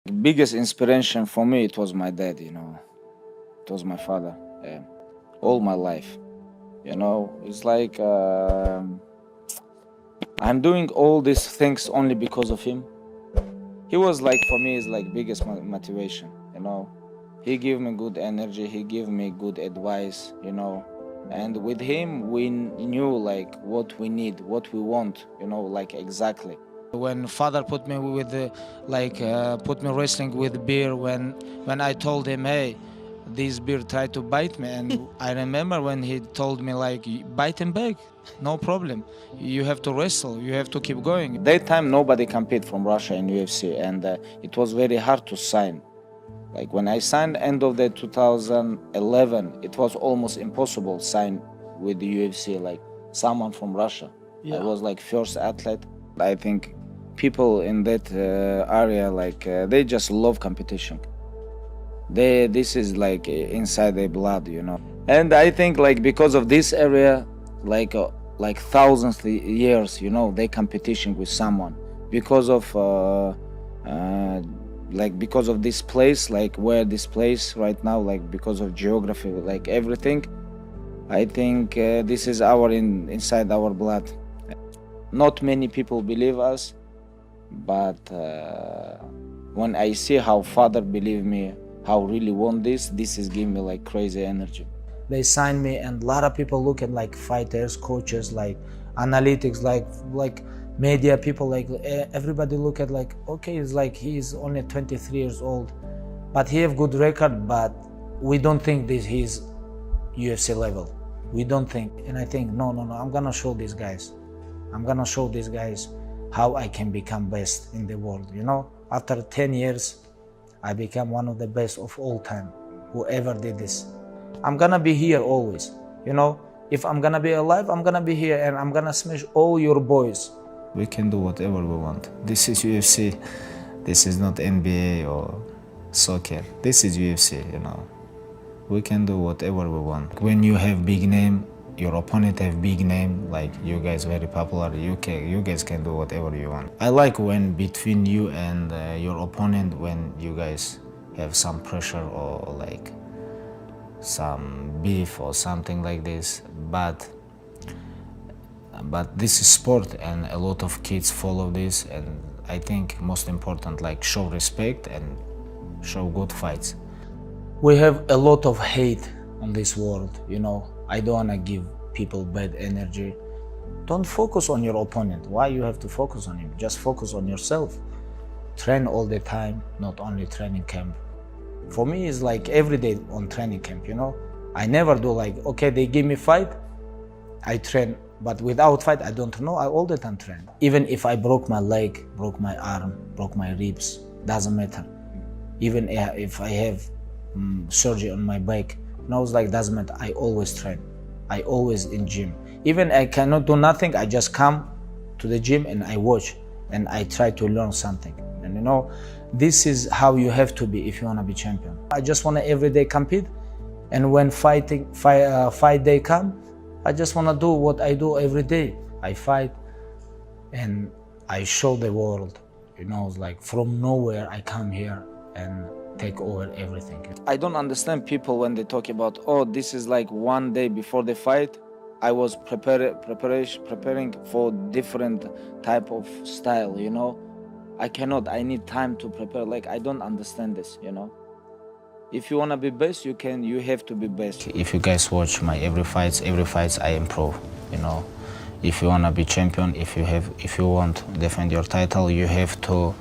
Biggest inspiration for me, it was my dad, It was my father, all my life, It's like I'm doing all these things only because of him. He was like, for me, is like biggest motivation, He gave me good energy, he gave me good advice, And with him, we knew like what we need, what we want, like exactly. When father put me with put me wrestling with bear, when I told him, hey, this bear tried to bite me, and I remember when he told me like, bite him back, no problem, you have to wrestle, you have to keep going. That time nobody compete from Russia in UFC, and it was very hard to sign. Like when I signed end of the 2011, it was almost impossible sign with the UFC, like someone from Russia. Yeah. I was like first athlete. I think people in that area, like they just love competition. This is like inside their blood, And I think like because of this area, like thousands of years, they competition with someone because of because of this place, like where this place right now, like because of geography, like everything. I think this is inside our blood. Not many people believe us, but when I see how father believe me, how really want this is giving me like crazy energy. They signed me, and a lot of people look at like fighters, coaches, like analytics, like media people, like everybody look at like, okay, it's like he's only 23 years old, but he have good record, but we don't think this he's UFC level. We don't think, and I think no, I'm gonna show these guys. I'm gonna show these guys how I can become best in the world, After 10 years, I become one of the best of all time, whoever did this. I'm gonna be here always, If I'm gonna be alive, I'm gonna be here, and I'm gonna smash all your boys. We can do whatever we want. This is UFC. This is not NBA or soccer. This is UFC, We can do whatever we want. When you have big name, your opponent have big name, like you guys very popular, you guys can do whatever you want. I like when between you and your opponent, when you guys have some pressure or like some beef or something like this, but this is sport and a lot of kids follow this, and I think most important, like show respect and show good fights. We have a lot of hate on this world, I don't want to give people bad energy. Don't focus on your opponent. Why you have to focus on him? Just focus on yourself. Train all the time, not only training camp. For me, it's like every day on training camp, I never do like, okay, they give me fight, I train, but without fight, I don't know, I all the time train. Even if I broke my leg, broke my arm, broke my ribs, doesn't matter. Even if I have surgery on my back, it's like, doesn't matter, I always train. I always in gym. Even I cannot do nothing, I just come to the gym and I watch and I try to learn something. And this is how you have to be if you want to be champion. I just want to every day compete, and when fight day come, I just want to do what I do every day. I fight and I show the world, it's like from nowhere I come here and take over everything. I don't understand people when they talk about, oh, this is like one day before the fight. I was preparing for different type of style, I need time to prepare. Like, I don't understand this, If you want to be best, you have to be best. If you guys watch my every fights I improve, If you want to be champion, if you want to defend your title, you have to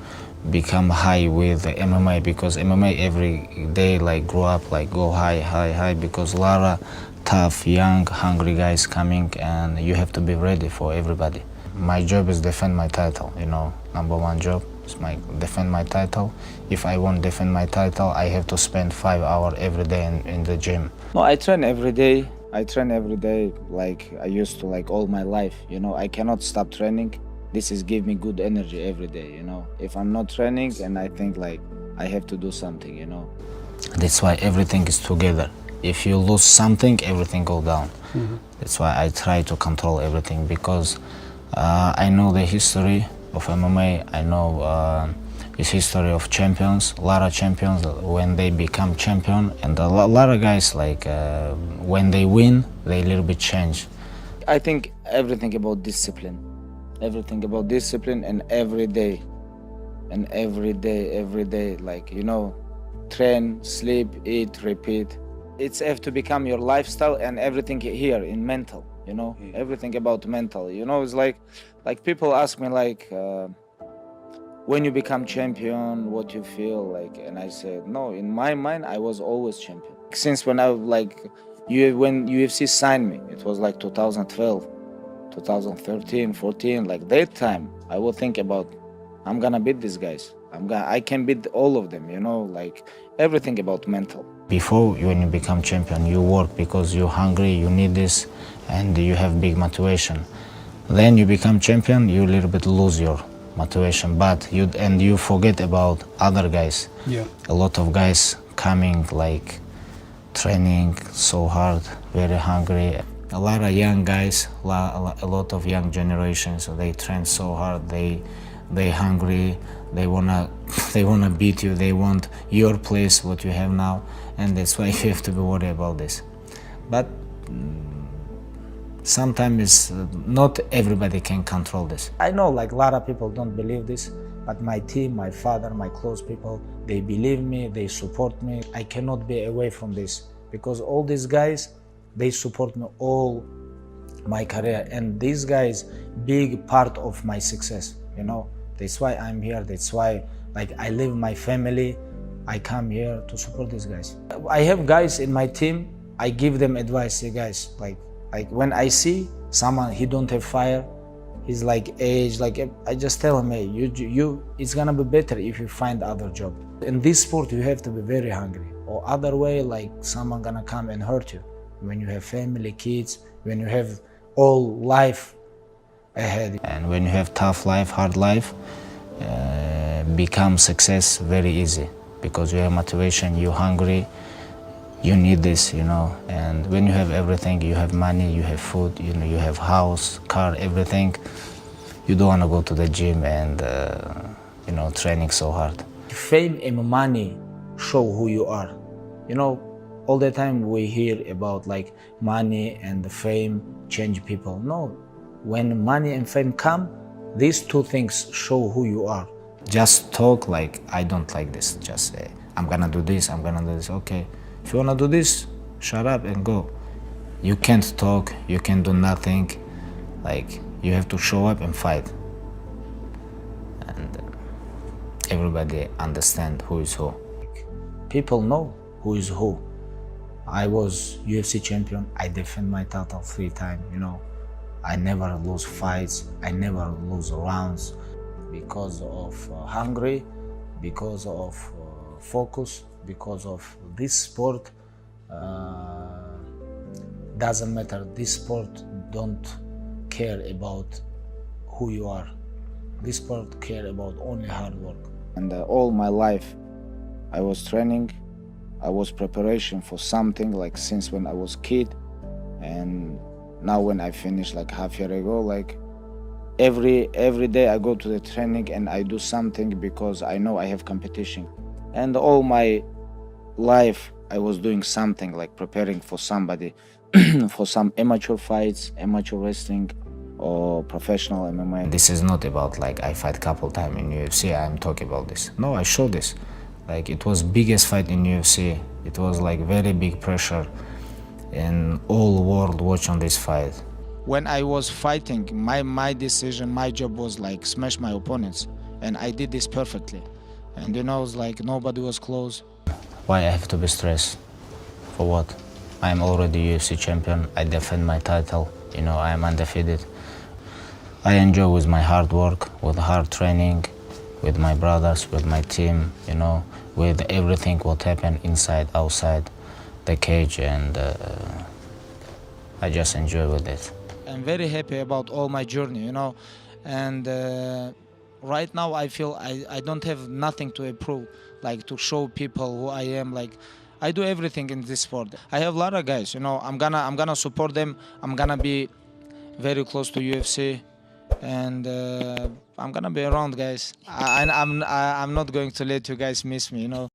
become high with the MMA, because MMA every day like grow up, like go high, because a lot of tough, young, hungry guys coming, and you have to be ready for everybody. My job is defend my title, number one job is defend my title. If I won't defend my title, I have to spend 5 hours every day in the gym. No, I train every day. Like I used to, like all my life, I cannot stop training. This is give me good energy every day, If I'm not training, and I think like I have to do something, That's why everything is together. If you lose something, everything go down. That's why I try to control everything, because I know the history of MMA. I know It's history of champions. A lot of champions when they become champion, and a lot of guys like when they win, they a little bit change. I think everything about discipline. Everything about discipline, and every day, like, you know, train, sleep, eat, repeat. It's have to become your lifestyle, and everything here in mental, you know, everything about mental. You know, it's like people ask me like, when you become champion, what you feel like, and I said, no, in my mind, I was always champion. Since when I when UFC signed me, it was like 2012, 2013, 14, like that time, I would think about, I'm gonna beat these guys. I can beat all of them, you know, like everything about mental. Before, when you become champion, you work because you're hungry, you need this, and you have big motivation. Then you become champion, you a little bit lose your motivation, but you forget about other guys. Yeah. A lot of guys coming like training so hard, very hungry. A lot of young guys, a lot of young generations, so they train so hard, they hungry, they wanna beat you, they want your place, what you have now, and that's why you have to be worried about this. But sometimes not everybody can control this. I know like a lot of people don't believe this, but my team, my father, my close people, they believe me, they support me. I cannot be away from this because all these guys, they support me all my career, and these guys big part of my success, you know. That's why I'm here. That's why like I leave my family, I come here to support these guys. I have guys in my team, I give them advice. Hey guys, like when I see someone he don't have fire, he's like age, like I just tell him, hey, you it's gonna be better if you find other job. In this sport you have to be very hungry, or other way like someone gonna come and hurt you. When you have family, kids, when you have all life ahead. And when you have tough life, hard life, become success very easy because you have motivation, you're hungry, you need this, you know. And when you have everything, you have money, you have food, you know, you have house, car, everything, you don't want to go to the gym and you know, training so hard. Fame and money show who you are. You know, all the time we hear about like money and the fame change people. No, when money and fame come, these two things show who you are. Just talk like, I don't like this. Just say, I'm gonna do this, I'm gonna do this. Okay, if you wanna do this, shut up and go. You can't talk, you can do nothing. Like, you have to show up and fight. And everybody understand who is who. People know who is who. I was UFC champion, I defend my title 3 times, you know. I never lose fights, I never lose rounds because of hungry, because of focus, because of this sport. Doesn't matter, this sport don't care about who you are. This sport care about only hard work. And all my life I was training, I was preparation for something like since when I was kid, and now when I finished like half year ago, like every day I go to the training and I do something because I know I have competition. And all my life I was doing something like preparing for somebody for some amateur fights, amateur wrestling, or professional MMA. This is not about like I fight couple times in UFC, I'm talking about this. No, I show this. Like, it was biggest fight in UFC. It was like very big pressure and all world watching this fight. When I was fighting, my decision, my job was like smash my opponents, and I did this perfectly. And you know, it's like nobody was close. Why I have to be stressed? For what? I'm already UFC champion, I defend my title, you know, I am undefeated. I enjoy with my hard work, with hard training, with my brothers, with my team, you know, with everything what happened inside, outside the cage, and I just enjoy with it. I'm very happy about all my journey, you know, and right now I feel I don't have nothing to improve, like to show people who I am. Like, I do everything in this sport. I have a lot of guys, you know, I'm gonna support them. I'm gonna be very close to UFC. and I'm gonna be around, guys. I'm not going to let you guys miss me, you know.